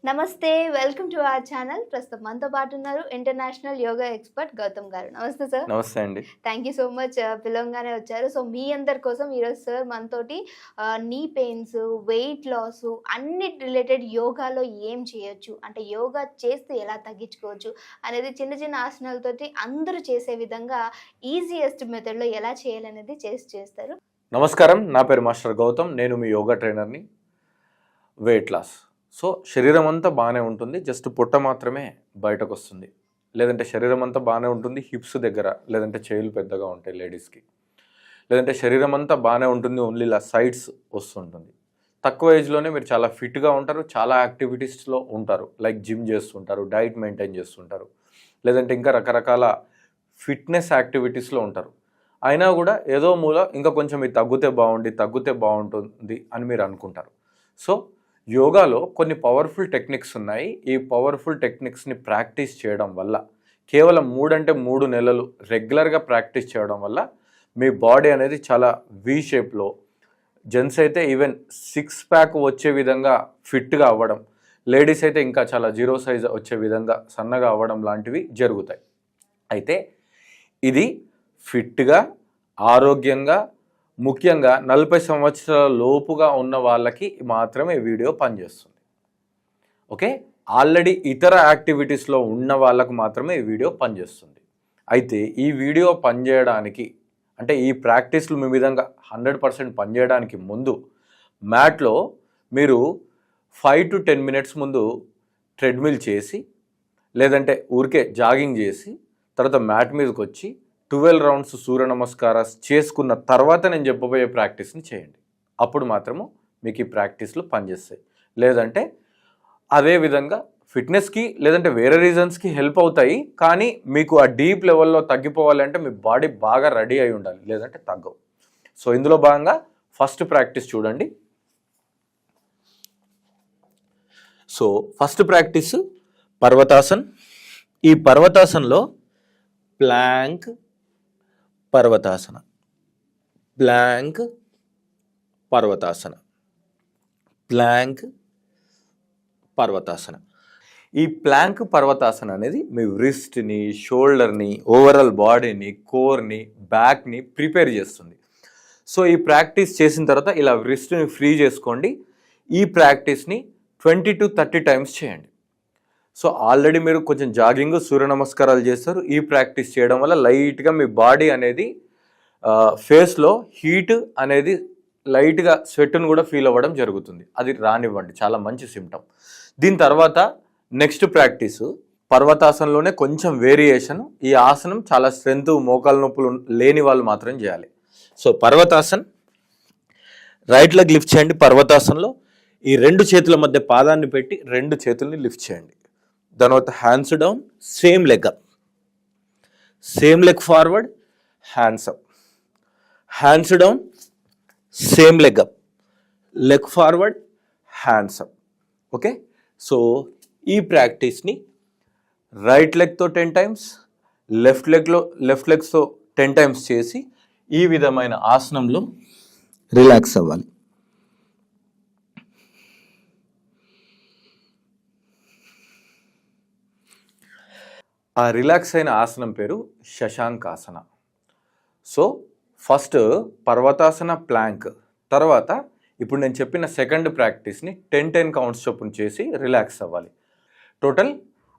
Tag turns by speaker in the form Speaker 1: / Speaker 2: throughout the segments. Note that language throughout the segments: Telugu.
Speaker 1: నమస్తే. Welcome to our channel. ప్రస్తుతం మనతో పాటు ఉన్నారు ఇంటర్నేషనల్ యోగా ఎక్స్‌పర్ట్ గౌతమ్ గారు. నమస్తే సార్.
Speaker 2: నమస్తే అండి.
Speaker 1: థ్యాంక్ యూ సో మచ్ పిలవంగానే వచ్చారు. సో, మీ అందరి కోసం ఈరోజు సార్ మనతోటి నీ పెయిన్స్, వెయిట్ లాస్ అన్నిటి రిలేటెడ్ యోగాలో ఏం చేయొచ్చు? అంటే యోగా చేస్తే ఎలా తగ్గించుకోవచ్చు? అనేది చిన్న చిన్న ఆసనాలతోటి అందరూ చేసే విధంగా ఈజియెస్ట్ మెథడ్‌లో ఎలా చేయాలనేది చేస్తారు.
Speaker 2: నమస్కారం. నా పేరు మాస్టర్ గౌతమ్. నేను మీ యోగా ట్రైనర్‌ని. Weight loss. సో, శరీరం అంతా బాగానే ఉంటుంది. జస్ట్ పొట్ట మాత్రమే బయటకొస్తుంది. లేదంటే శరీరం అంతా బాగానే ఉంటుంది. హిప్స్ దగ్గర లేదంటే చేతులు పెద్దగా ఉంటాయి లేడీస్‌కి. లేదంటే శరీరం అంతా బాగానే ఉంటుంది. ఓన్లీ ఇలా సైడ్స్ వస్తుంటుంది. తక్కువ ఏజ్‌లోనే మీరు చాలా ఫిట్‌గా ఉంటారు. చాలా యాక్టివిటీస్‌లో ఉంటారు. లైక్ జిమ్ చేస్తుంటారు, డైట్ మెయింటైన్ చేస్తుంటారు. లేదంటే ఇంకా రకరకాల ఫిట్‌నెస్ యాక్టివిటీస్‌లో ఉంటారు. అయినా కూడా ఏదో మూల ఇంకా కొంచెం ఇది తగ్గితే బాగుంటుంది అని మీరు అనుకుంటారు. సో, యోగాలో కొన్ని పవర్ఫుల్ టెక్నిక్స్ ఉన్నాయి. ఈ పవర్ఫుల్ టెక్నిక్స్ని ప్రాక్టీస్ చేయడం వల్ల కేవలం 3 నెలలు రెగ్యులర్గా ప్రాక్టీస్ చేయడం వల్ల మీ బాడీ అనేది చాలా వి షేప్లో, జెంట్స్ అయితే ఈవెన్ 6 ప్యాక్ వచ్చే విధంగా ఫిట్గా అవ్వడం, లేడీస్ అయితే ఇంకా చాలా 0 సైజ్ వచ్చే విధంగా సన్నగా అవ్వడం లాంటివి జరుగుతాయి. అయితే ఇది ఫిట్గా, ఆరోగ్యంగా, ముఖ్యంగా 40 సంవత్సరాల లోపుగా ఉన్న వాళ్ళకి మాత్రమే ఈ వీడియో పనిచేస్తుంది. ఓకే, ఆల్రెడీ ఇతర యాక్టివిటీస్లో ఉన్న వాళ్ళకు మాత్రమే ఈ వీడియో పనిచేస్తుంది. అయితే ఈ వీడియో పనిచేయడానికి అంటే ఈ ప్రాక్టీస్లు మీ విధంగా 100% పనిచేయడానికి ముందు మ్యాట్లో మీరు 5 to 10 మినిట్స్ ముందు ట్రెడ్మిల్ చేసి, లేదంటే ఊరికే జాగింగ్ చేసి, తర్వాత మ్యాట్ మీదకి వచ్చి 12 రౌండ్స్ సూర్య నమస్కారాలు చేసుకున్న తర్వాత నేను చెప్పబోయే ప్రాక్టీస్ని చేయండి. అప్పుడు మాత్రము మీకు ఈ ప్రాక్టీస్లు పనిచేస్తాయి. లేదంటే అదేవిధంగా ఫిట్నెస్కి లేదంటే వేరే రీజన్స్కి హెల్ప్ అవుతాయి. కానీ మీకు ఆ డీప్ లెవెల్లో తగ్గిపోవాలి అంటే మీ బాడీ బాగా రెడీ అయి ఉండాలి, లేదంటే తగ్గవు. సో, ఇందులో భాగంగా ఫస్ట్ ప్రాక్టీస్ చూడండి. So, first practice parvatasan. ఈ పర్వతాసన్లో plank, parvatasana, plank, parvatasana, plank, parvatasana. ఈ ప్లాంక్ పర్వతాసన అనేది మీ రిస్ట్ని, షోల్డర్ని, ఓవరాల్ బాడీని, కోర్ని, బ్యాక్ని ప్రిపేర్ చేస్తుంది. సో, ఈ ప్రాక్టీస్ చేసిన తర్వాత ఇలా రిస్ట్ని ఫ్రీ చేసుకోండి. ఈ ప్రాక్టీస్ని 20 to 30 టైమ్స్ చేయండి. సో, ఆల్రెడీ మీరు కొంచెం జాగింగ్, సూర్య నమస్కారాలు చేస్తారు. ఈ ప్రాక్టీస్ చేయడం వల్ల లైట్గా మీ బాడీ అనేది ఫేస్లో హీట్ అనేది లైట్గా స్వెట్ను కూడా ఫీల్ అవ్వడం జరుగుతుంది. అది రానివ్వండి, చాలా మంచి సిమ్టమ్. దీని తర్వాత నెక్స్ట్ ప్రాక్టీసు పర్వతాసనంలోనే కొంచెం వేరియేషన్. ఈ ఆసనం చాలా స్ట్రెంత్, మోకాల నొప్పులు లేని వాళ్ళు మాత్రం చేయాలి. సో, పర్వతాసన్, రైట్ లెగ్ లిఫ్ట్ చేయండి. పర్వతాసనంలో ఈ 2 చేతుల మధ్య పాదాన్ని పెట్టి 2 చేతుల్ని లిఫ్ట్ చేయండి. దాని తర్వాత hands down, same leg up, same leg forward, hands up, hands down, same leg up, leg forward, hands up. Okay, so ఈ ప్రాక్టీస్ని రైట్ లెగ్తో 10 టైమ్స్, లెఫ్ట్ లెగ్స్తో 10 టైమ్స్ చేసి ఈ విధమైన ఆసనంలో రిలాక్స్ అవ్వాలి. ఆ రిలాక్స్ అయిన ఆసనం పేరు శశాంకాసన. సో, ఫస్ట్ పర్వతాసన, ప్లాంక్, తర్వాత ఇప్పుడు నేను చెప్పిన సెకండ్ ప్రాక్టీస్ని 10 కౌంట్స్ చొప్పున చేసి రిలాక్స్ అవ్వాలి. టోటల్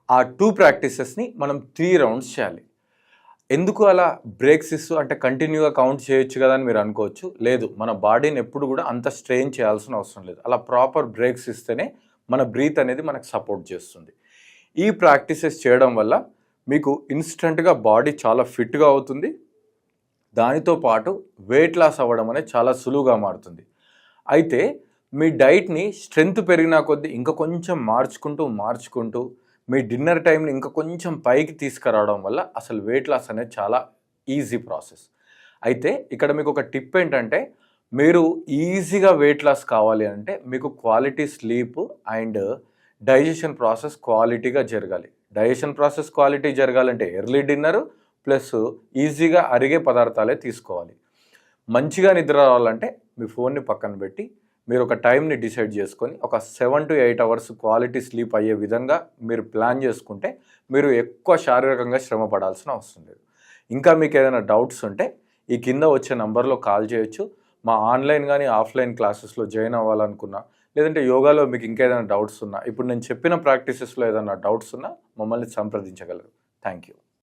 Speaker 2: ఆ 2 ప్రాక్టీసెస్ని మనం 3 రౌండ్స్ చేయాలి. ఎందుకు అలా బ్రేక్స్ ఇస్తూ అంటే కంటిన్యూగా కౌంట్ చేయొచ్చు కదా అని మీరు అనుకోవచ్చు. లేదు, మన బాడీని ఎప్పుడు కూడా అంత స్ట్రెయిన్ చేయాల్సిన అవసరం లేదు. అలా ప్రాపర్ బ్రేక్స్ ఇస్తేనే మన బ్రీత్ అనేది మనకు సపోర్ట్ చేస్తుంది. ఈ ప్రాక్టీసెస్ చేయడం వల్ల మీకు ఇన్స్టెంట్గా బాడీ చాలా ఫిట్గా అవుతుంది. దానితో పాటు వెయిట్ లాస్ అవ్వడం అనేది చాలా సులువుగా మారుతుంది. అయితే మీ డైట్ని స్ట్రెంత్ పెరిగినా కొద్దీ ఇంకా కొంచెం మార్చుకుంటూ మీ డిన్నర్ టైంని ఇంకా కొంచెం పైకి తీసుకురావడం వల్ల అసలు వెయిట్ లాస్ అనేది చాలా ఈజీ ప్రాసెస్. అయితే ఇక్కడ మీకు ఒక టిప్ ఏంటంటే, మీరు ఈజీగా వెయిట్ లాస్ కావాలి అంటే మీకు quality sleep and digestion process క్వాలిటీగా జరగాలి. డైజెషన్ ప్రాసెస్ క్వాలిటీ జరగాలంటే ఎర్లీ డిన్నర్ ప్లస్ ఈజీగా అరిగే పదార్థాలే తీసుకోవాలి. మంచిగా నిద్ర రావాలంటే మీ ఫోన్ని పక్కన పెట్టి మీరు ఒక టైంని డిసైడ్ చేసుకొని ఒక 7 to 8 అవర్స్ క్వాలిటీ స్లీప్ అయ్యే విధంగా మీరు ప్లాన్ చేసుకుంటే మీరు ఎక్కువ శారీరకంగా శ్రమ పడాల్సిన అవసరం లేదు. ఇంకా మీకు ఏదైనా డౌట్స్ ఉంటే ఈ కింద వచ్చే నంబర్లో కాల్ చేయొచ్చు. మా ఆన్లైన్ కానీ ఆఫ్లైన్ క్లాసెస్లో జాయిన్ అవ్వాలనుకున్నా, లేదంటే యోగాలో మీకు ఇంకేదైనా డౌట్స్ ఉన్నా, ఇప్పుడు నేను చెప్పిన ప్రాక్టీసెస్లో ఏదైనా డౌట్స్ ఉన్నా మమ్మల్ని సంప్రదించగలరు. Thank you.